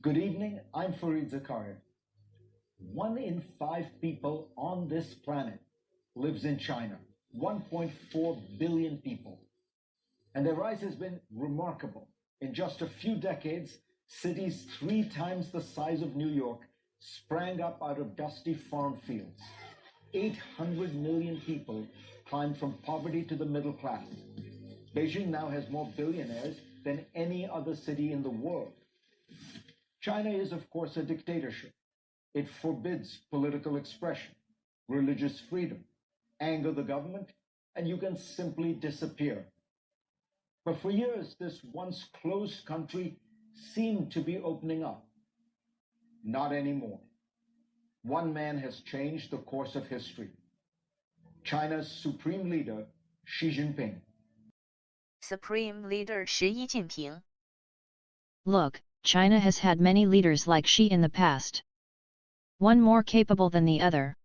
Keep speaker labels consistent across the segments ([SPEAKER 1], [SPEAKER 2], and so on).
[SPEAKER 1] Good evening, I'm Fareed Zakaria. 1 in 5 people on this planet lives in China, 1.4 billion people. And their rise has been remarkable. In just a few decades, cities 3 times the size of New York sprang up out of dusty farm fields. 800 million people climbed from poverty to the middle class. Beijing now has more billionaires than any other city in the world. China is, of course, a dictatorship. It forbids political expression, religious freedom, anger the government, and you can simply disappear. But for years, this once closed country seemed to be opening up. Not anymore. One man has changed the course of history. China's supreme leader, Xi Jinping.
[SPEAKER 2] Supreme Leader Xi Jinping.
[SPEAKER 3] Look, China has had many leaders like Xi in the past. One more capable than the other.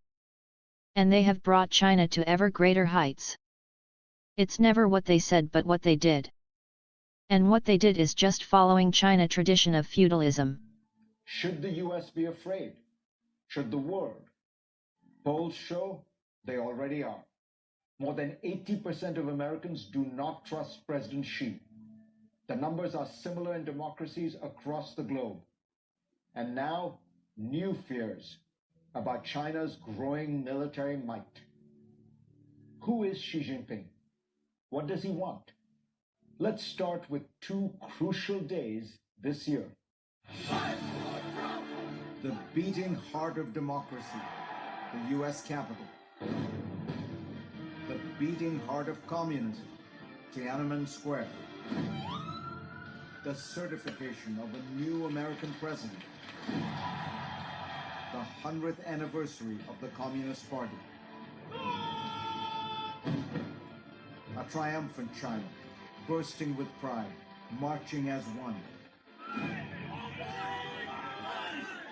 [SPEAKER 3] And they have brought China to ever greater heights. It's never what they said but what they did. And what they did is just following China tradition of feudalism.
[SPEAKER 1] Should the US be afraid? Should the world? Polls show they already are. More than 80% of Americans do not trust President Xi. The numbers are similar in democracies across the globe. And now, new fears about China's growing military might. Who is Xi Jinping? What does he want? Let's start with 2 crucial days this year. The beating heart of democracy, the US Capitol. The beating heart of communism, Tiananmen Square. The certification of a new American president. The 100th anniversary of the Communist Party. A triumphant China, bursting with pride, marching as one.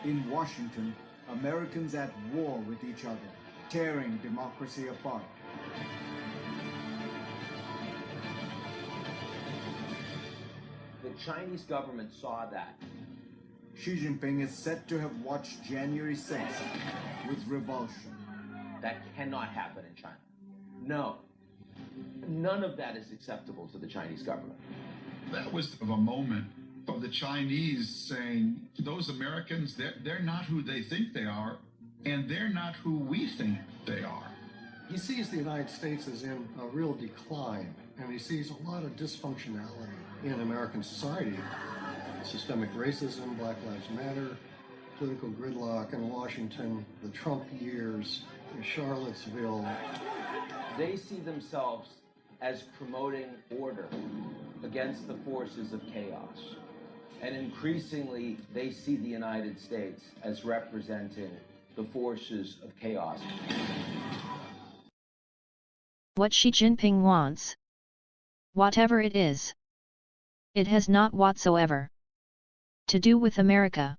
[SPEAKER 1] In Washington, Americans at war with each other, tearing democracy apart.
[SPEAKER 4] The Chinese government saw that.
[SPEAKER 1] Xi Jinping is said to have watched January 6th with revulsion.
[SPEAKER 4] That cannot happen in China. No. None of that is acceptable to the Chinese government.
[SPEAKER 5] That was of a moment of the Chinese saying, those Americans, they're not who they think they are, and they're not who we think they are.
[SPEAKER 6] He sees the United States as in a real decline, and he sees a lot of dysfunctionality in American society. Systemic racism, Black Lives Matter, political gridlock in Washington, the Trump years, Charlottesville.
[SPEAKER 4] They see themselves as promoting order against the forces of chaos. And increasingly, they see the United States as representing the forces of chaos.
[SPEAKER 3] What Xi Jinping wants, whatever it is, it has not whatsoever to do with America.